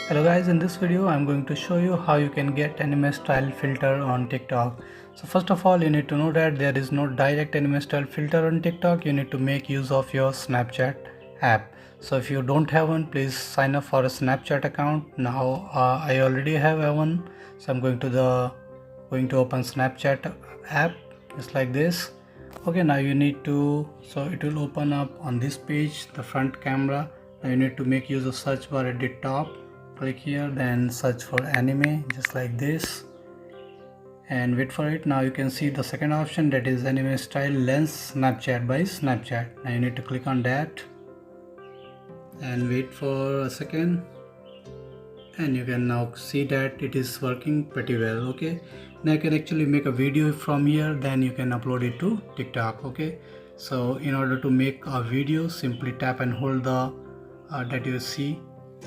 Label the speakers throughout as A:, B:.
A: Hello guys, in this video I'm going to show you how you can get anime style filter on TikTok. So first of all, you need to know that there is no direct anime style filter on TikTok. You need to make use of your Snapchat app. So if you don't have one, please sign up for a Snapchat account. Now I already have one, so I'm going to open Snapchat app just like this. Okay, now you need to, so it will open up on this page, the front camera. Now you need to make use of search bar at the top. Click here, then search for anime just like this and wait for it. Now you can see the second option, that is anime style lens Snapchat by Snapchat. Now you need to click on that and wait for a second, and you can now see that it is working pretty well. Okay, now you can actually make a video from here, then you can upload it to TikTok. Okay, so in order to make a video, simply tap and hold the that you see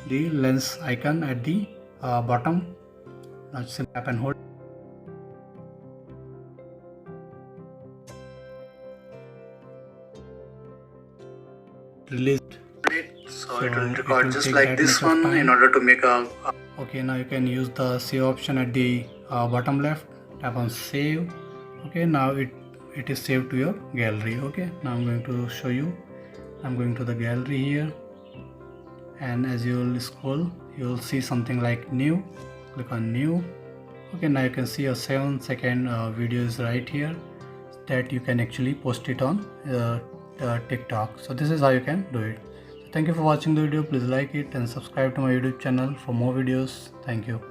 A: the lens icon at the bottom. Now simply tap and hold, release it, so it will record just like this one in order to make a okay. Now you can use the save option at the bottom left, tap on save. Okay, now it is saved to your gallery. Okay, now I'm going to show you. I'm going to the gallery here, and as you will scroll, you will see something like new. Click on new. Okay, now you can see a 7-second video is right here that you can actually post it on TikTok. So this is how you can do it. So thank you for watching the video. Please like it and subscribe to my YouTube channel for more videos. Thank you.